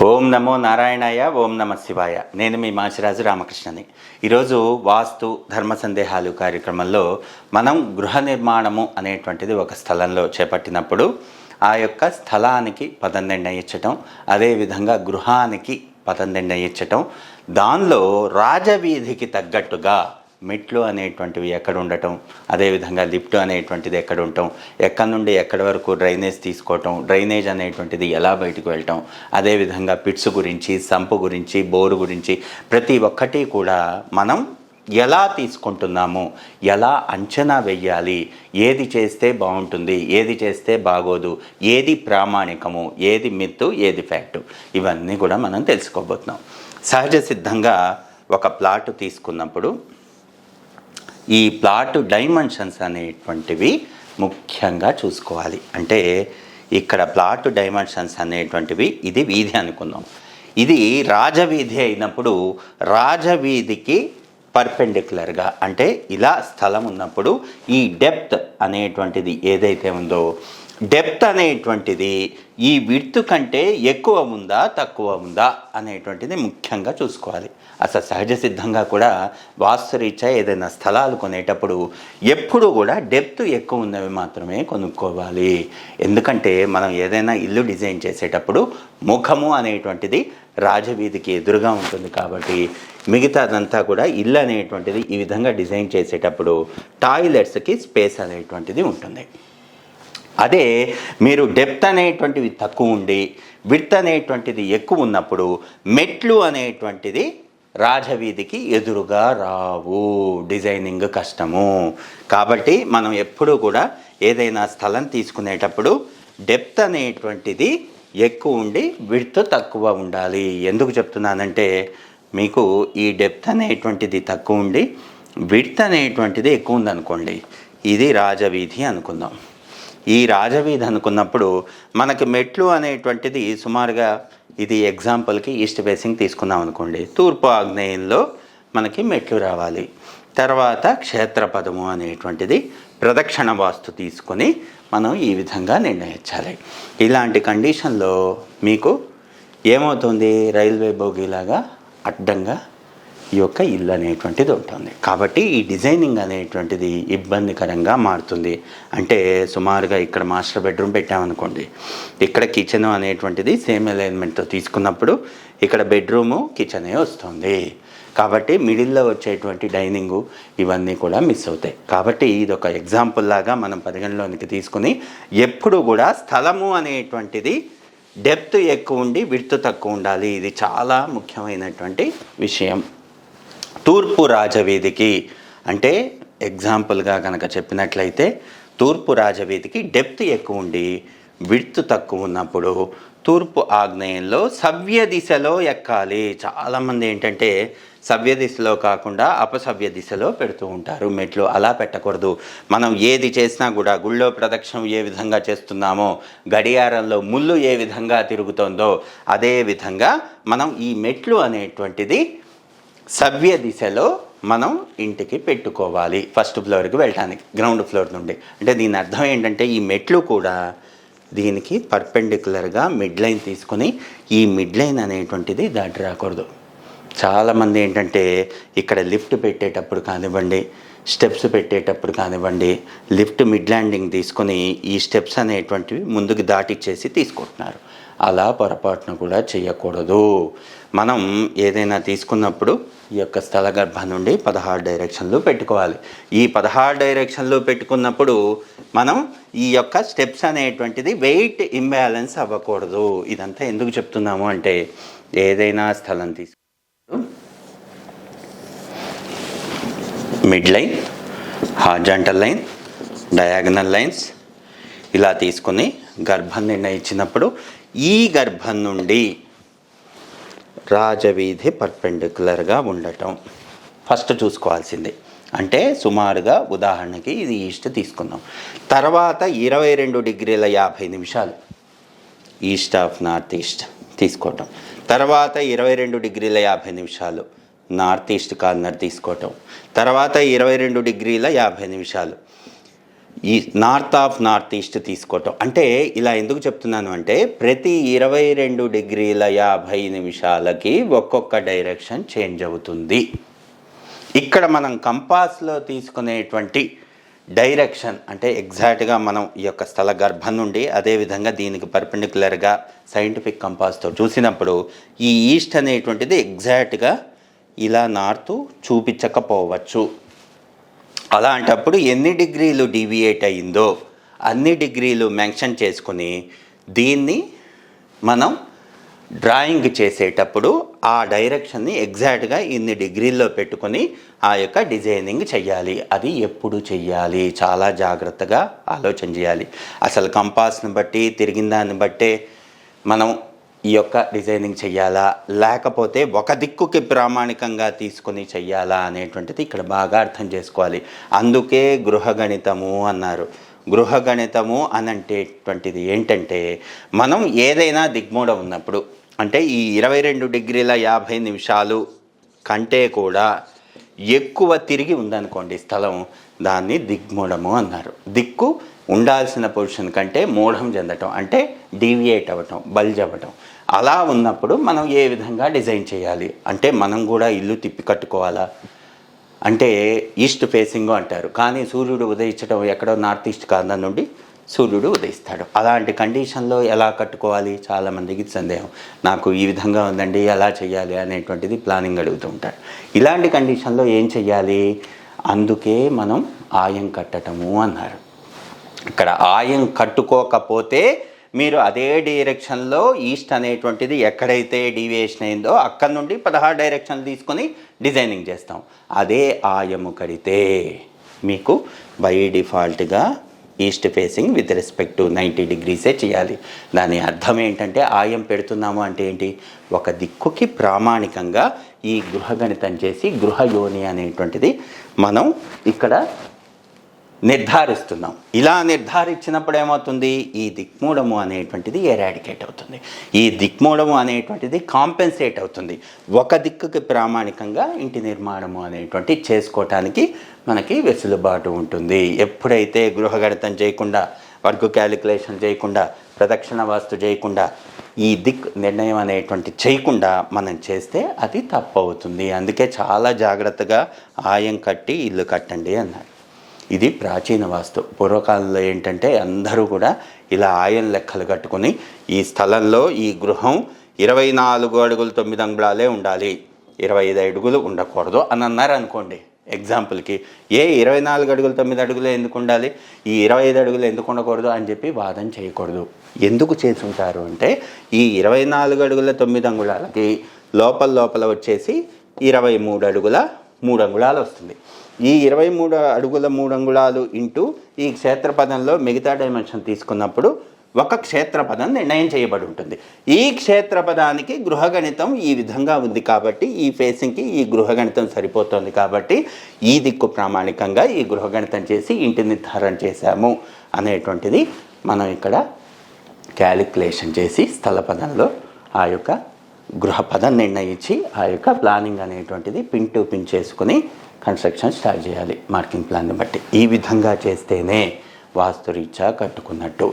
ఓం నమో నారాయణాయ, ఓం నమ శివాయ. నేను మీ మాచిరాజు రామకృష్ణని. ఈరోజు వాస్తు ధర్మ సందేహాలు కార్యక్రమంలో మనం గృహ నిర్మాణము అనేటువంటిది ఒక స్థలంలో చేపట్టినప్పుడు ఆ యొక్క స్థలానికి పదం నిర్ణయించటం, అదేవిధంగా గృహానికి పదం నిర్ణయించటం, దానిలో రాజవీధికి తగ్గట్టుగా మెట్లు అనేటువంటివి ఎక్కడ ఉండటం, అదేవిధంగా లిఫ్ట్ అనేటువంటిది ఎక్కడ ఉండటం, ఎక్కడి నుండి ఎక్కడి వరకు డ్రైనేజ్ తీసుకోవటం, డ్రైనేజ్ అనేటువంటిది ఎలా బయటకు వెళ్ళటం, అదేవిధంగా పిట్స్ గురించి, సంపు గురించి, బోరు గురించి ప్రతి ఒక్కటి కూడా మనం ఎలా తీసుకుంటున్నాము, ఎలా అంచనా వెయ్యాలి, ఏది చేస్తే బాగుంటుంది, ఏది చేస్తే బాగోదు, ఏది ప్రామాణికము, ఏది మిత్తు, ఏది ఫ్యాక్టు, ఇవన్నీ కూడా మనం తెలుసుకోబోతున్నాం. సహజ సిద్ధంగా ఒక ప్లాట్ తీసుకున్నప్పుడు ఈ ప్లాట్ డైమెన్షన్స్ అనేటువంటివి ముఖ్యంగా చూసుకోవాలి. అంటే ఇక్కడ ప్లాట్ డైమెన్షన్స్ అనేటువంటివి, ఇది వీధి అనుకుందాం, ఇది రాజవీధి అయినప్పుడు రాజవీధికి పర్పెండిక్యులర్గా అంటే ఇలా స్థలం ఉన్నప్పుడు ఈ డెప్త్ అనేటువంటిది ఏదైతే ఉందో, డెప్త్ అనేటువంటిది ఈ విడ్త్ కంటే ఎక్కువ ఉందా తక్కువ ఉందా అనేటువంటిది ముఖ్యంగా చూసుకోవాలి. అసలు సహజ సిద్ధంగా కూడా వాస్తురీత్యా ఏదైనా స్థలాలు కొనేటప్పుడు ఎప్పుడు కూడా డెప్త్ ఎక్కువ ఉన్నవి మాత్రమే కొనుక్కోవాలి. ఎందుకంటే మనం ఏదైనా ఇల్లు డిజైన్ చేసేటప్పుడు ముఖము అనేటువంటిది రాజవీధికి ఎదురుగా ఉంటుంది కాబట్టి మిగతాదంతా కూడా ఇల్లు అనేటువంటిది ఈ విధంగా డిజైన్ చేసేటప్పుడు టాయిలెట్స్కి స్పేస్ అనేటువంటిది ఉంటుంది. అదే మీరు డెప్త్ అనేటువంటివి తక్కువ ఉండి విడ్త్ అనేటువంటిది ఎక్కువ ఉన్నప్పుడు మెట్లు అనేటువంటిది రాజవీధికి ఎదురుగా రావు, డిజైనింగ్ కష్టము. కాబట్టి మనం ఎప్పుడూ కూడా ఏదైనా స్థలం తీసుకునేటప్పుడు డెప్త్ అనేటువంటిది ఎక్కువ ఉండి విడ్త్ తక్కువ ఉండాలి. ఎందుకు చెప్తున్నానంటే మీకు ఈ డెప్త్ అనేటువంటిది తక్కువ ఉండి విడ్త్ అనేటువంటిది ఎక్కువ ఉందనుకోండి, ఇది రాజవీధి అనుకుందాం. ఈ రాజవీధి అనుకున్నప్పుడు మనకి మెట్లు అనేటువంటిది సుమారుగా, ఇది ఎగ్జాంపుల్కి ఈస్ట్ ఫేసింగ్ తీసుకున్నాం అనుకోండి, తూర్పు ఆగ్నేయంలో మనకి మెట్లు రావాలి. తర్వాత క్షేత్రపదము అనేటువంటిది ప్రదక్షిణ వాస్తు తీసుకొని మనం ఈ విధంగా నిర్ణయించాలి. ఇలాంటి కండిషన్లో మీకు ఏమవుతుంది, రైల్వే బోగీలాగా అడ్డంగా ఈ యొక్క ఇల్లు అనేటువంటిది ఉంటుంది. కాబట్టి ఈ డిజైనింగ్ అనేటువంటిది ఇబ్బందికరంగా మారుతుంది. అంటే సుమారుగా ఇక్కడ మాస్టర్ బెడ్రూమ్ పెట్టామనుకోండి, ఇక్కడ కిచెన్ అనేటువంటిది సేమ్ అలైన్మెంట్తో తీసుకున్నప్పుడు ఇక్కడ బెడ్రూము కిచెనే వస్తుంది. కాబట్టి మిడిల్లో వచ్చేటువంటి డైనింగు ఇవన్నీ కూడా మిస్ అవుతాయి. కాబట్టి ఇది ఒక ఎగ్జాంపుల్ లాగా మనం పరిగణలోనికి తీసుకుని ఎప్పుడు కూడా స్థలము అనేటువంటిది డెప్త్ ఎక్కువ ఉండి విడ్త్ తక్కువ ఉండాలి. ఇది చాలా ముఖ్యమైనటువంటి విషయం. తూర్పు రాజవీధికి అంటే ఎగ్జాంపుల్గా కనుక చెప్పినట్లయితే తూర్పు రాజవీధికి డెప్త్ ఎక్కువ ఉండి విడ్త్ తక్కువ ఉన్నప్పుడు తూర్పు ఆగ్నేయంలో సవ్య దిశలో ఎక్కాలి. చాలామంది ఏంటంటే సవ్య దిశలో కాకుండా అపసవ్య దిశలో పెడుతూ ఉంటారు మెట్లు. అలా పెట్టకూడదు. మనం ఏది చేసినా కూడా గుళ్ళో ప్రదక్షిణం ఏ విధంగా చేస్తున్నామో, గడియారంలో ముళ్ళు ఏ విధంగా తిరుగుతుందో అదే విధంగా మనం ఈ మెట్లు అనేటువంటిది సవ్య దిశలో మనం ఇంటికి పెట్టుకోవాలి. ఫస్ట్ ఫ్లోర్కి వెళ్ళడానికి గ్రౌండ్ ఫ్లోర్ నుండి. అంటే దీని అర్థం ఏంటంటే ఈ మెట్లు కూడా దీనికి పర్పెండిక్యులర్గా మిడ్ లైన్ తీసుకొని ఈ మిడ్ లైన్ అనేటువంటిది దాటి రాకూడదు. చాలామంది ఏంటంటే ఇక్కడ లిఫ్ట్ పెట్టేటప్పుడు కానివ్వండి, స్టెప్స్ పెట్టేటప్పుడు కానివ్వండి, లిఫ్ట్ మిడ్ ల్యాండింగ్ తీసుకొని ఈ స్టెప్స్ అనేటువంటివి ముందుకు దాటిచ్చేసి తీసుకుంటున్నారు. అలా పొరపాటున కూడా చేయకూడదు. మనం ఏదైనా తీసుకున్నప్పుడు ఈ యొక్క స్థల గర్భం నుండి 16 డైరెక్షన్లు పెట్టుకోవాలి. ఈ 16 డైరెక్షన్లు పెట్టుకున్నప్పుడు మనం ఈ యొక్క స్టెప్స్ అనేటువంటిది వెయిట్ ఇంబ్యాలెన్స్ అవ్వకూడదు. ఇదంతా ఎందుకు చెప్తున్నాము అంటే ఏదైనా స్థలం తీసుకున్నప్పుడు mid line, horizontal line, diagonal lines ఇలా తీసుకుని గర్భం నిర్ణయించినప్పుడు ఈ గర్భం నుండి రాజవీధి పర్పెండిక్యులర్గా ఉండటం ఫస్ట్ చూసుకోవాల్సింది. అంటే సుమారుగా ఉదాహరణకి ఇది ఈస్ట్ తీసుకుందాం. తర్వాత 22 డిగ్రీల 50 నిమిషాలు ఈస్ట్ ఆఫ్ నార్త్ ఈస్ట్ తీసుకోవటం. తర్వాత 22 డిగ్రీల 50 నిమిషాలు నార్త్ ఈస్ట్ కార్నర్ తీసుకోవటం. తర్వాత 22 డిగ్రీల 50 నిమిషాలు ఈ నార్త్ ఆఫ్ నార్త్ ఈస్ట్ తీసుకోవటం. అంటే ఇలా ఎందుకు చెప్తున్నాను అంటే ప్రతి 22°50 ఒక్కొక్క డైరెక్షన్ చేంజ్ అవుతుంది. ఇక్కడ మనం కంపాస్లో తీసుకునేటువంటి డైరెక్షన్ అంటే ఎగ్జాక్ట్గా మనం ఈ యొక్క స్థల గర్భం నుండి అదేవిధంగా దీనికి పర్పెండిక్యులర్గా సైంటిఫిక్ కంపాస్తో చూసినప్పుడు ఈ ఈస్ట్ అనేటువంటిది ఎగ్జాక్ట్గా ఇలా నార్త్ చూపించకపోవచ్చు. అలాంటప్పుడు ఎన్ని డిగ్రీలు డీవియేట్ అయ్యిందో అన్ని డిగ్రీలు మెన్షన్ చేసుకుని దీన్ని మనం డ్రాయింగ్ చేసేటప్పుడు ఆ డైరెక్షన్ని ఎగ్జాక్ట్గా ఇన్ని డిగ్రీల్లో పెట్టుకొని ఆ యొక్క డిజైనింగ్ చెయ్యాలి. అది ఎప్పుడు చెయ్యాలి? చాలా జాగ్రత్తగా ఆలోచన చేయాలి. అసలు కంపాస్ని బట్టి తిరిగిన దాన్ని బట్టే మనం ఈ యొక్క డిజైనింగ్ చెయ్యాలా, లేకపోతే ఒక దిక్కుకి ప్రామాణికంగా తీసుకొని చెయ్యాలా అనేటువంటిది ఇక్కడ బాగా అర్థం చేసుకోవాలి. అందుకే గృహగణితము అన్నారు. గృహగణితము అనంటేటువంటిది ఏంటంటే మనం ఏదైనా దిగ్మూఢం ఉన్నప్పుడు అంటే ఈ 22°50 కంటే కూడా ఎక్కువ తిరిగి ఉందనుకోండి స్థలం, దాన్ని దిగ్మూఢము అన్నారు. దిక్కు ఉండాల్సిన పొజిషన్ కంటే మూఢం చెందటం అంటే డీవియేట్ అవ్వటం, బల్జ్ అవ్వటం. అలా ఉన్నప్పుడు మనం ఏ విధంగా డిజైన్ చేయాలి అంటే మనం కూడా ఇల్లు తిప్పి కట్టుకోవాలా అంటే ఈస్ట్ ఫేసింగ్ అంటారు. కానీ సూర్యుడు ఉదయించడం ఎక్కడో నార్త్ ఈస్ట్ కార్నర్ నుండి సూర్యుడు ఉదయిస్తాడు. అలాంటి కండిషన్లో ఎలా కట్టుకోవాలి? చాలామందికి సందేహం. నాకు ఈ విధంగా ఉందండి, ఎలా చేయాలి అనేటువంటిది ప్లానింగ్ అడుగుతూ ఉంటారు. ఇలాంటి కండిషన్లో ఏం చెయ్యాలి? అందుకే మనం ఆయం కట్టటము అన్నారు. ఇక్కడ ఆయం కట్టుకోకపోతే మీరు అదే డైరెక్షన్లో ఈస్ట్ అనేటువంటిది ఎక్కడైతే డీవియేషన్ అయిందో అక్కడ నుండి 16 డైరెక్షన్లు తీసుకొని డిజైనింగ్ చేస్తాం. అదే ఆయము కడితే మీకు బై డిఫాల్ట్గా east facing with respect to 90 degrees చేయాలి. దాని అర్థం ఏంటంటే ఆయం పెడుతున్నాము అంటే ఏంటి? ఒక దిక్కుకి ప్రామాణికంగా ఈ గృహగణితం చేసి గృహయోని అనేటువంటిది మనం ఇక్కడ నిర్ధారిస్తున్నాం. ఇలా నిర్ధారించినప్పుడు ఏమవుతుంది? ఈ దిక్మూఢము అనేటువంటిది ఎరాడికేట్ అవుతుంది. ఈ దిక్మూఢము అనేటువంటిది కాంపెన్సేట్ అవుతుంది. ఒక దిక్కుకి ప్రామాణికంగా ఇంటి నిర్మాణము అనేటువంటి చేసుకోవటానికి మనకి వెసులుబాటు ఉంటుంది. ఎప్పుడైతే గృహగణితం చేయకుండా, వర్క్ క్యాలిక్యులేషన్ చేయకుండా, ప్రదక్షిణ వాస్తు చేయకుండా, ఈ దిక్ నిర్ణయం అనేటువంటి చేయకుండా మనం చేస్తే అది తప్పు అవుతుంది. అందుకే చాలా జాగ్రత్తగా ఆయం కట్టి ఇల్లు కట్టండి అన్నారు. ఇది ప్రాచీన వాస్తు. పూర్వకాలంలో ఏంటంటే అందరూ కూడా ఇలా ఆయం లెక్కలు కట్టుకొని ఈ స్థలంలో ఈ గృహం 24 అడుగులు 9 అంగుళాలే ఉండాలి, 25 అడుగులు ఉండకూడదు అని అన్నారు అనుకోండి. ఎగ్జాంపుల్కి 24 అడుగులు 9 అడుగులు ఎందుకు ఉండాలి, ఈ 25 అడుగులు ఎందుకు ఉండకూడదు అని చెప్పి వాదన చేయకూడదు. ఎందుకు చేసుంటారు అంటే ఈ 24 అడుగుల 9 అంగుళాలకి లోపల వచ్చేసి 23 అడుగుల 3 అంగుళాలు వస్తుంది. ఈ 23 అడుగుల 3 అంగుళాలు ఇంటూ ఈ క్షేత్రపదంలో మిగతా డైమెన్షన్ తీసుకున్నప్పుడు ఒక క్షేత్రపదం నిర్ణయం చేయబడి ఉంటుంది. ఈ క్షేత్రపదానికి గృహగణితం ఈ విధంగా ఉంది కాబట్టి ఈ ఫేసింగ్కి ఈ గృహగణితం సరిపోతుంది కాబట్టి ఈ దిక్కు ప్రామాణికంగా ఈ గృహగణితం చేసి ఇంటి నిర్ధారణ చేశాము అనేటువంటిది మనం ఇక్కడ క్యాలిక్యులేషన్ చేసి స్థలపదంలో ఆ యొక్క గృహపదం నిర్ణయించి ఆ యొక్క ప్లానింగ్ అనేటువంటిది పిన్ టు పిన్ చేసుకుని కన్స్ట్రక్షన్ స్టార్ట్ చేయాలి మార్కింగ్ ప్లాన్ని బట్టి. ఈ విధంగా చేస్తేనే వాస్తురీత్యా కట్టుకున్నట్టు.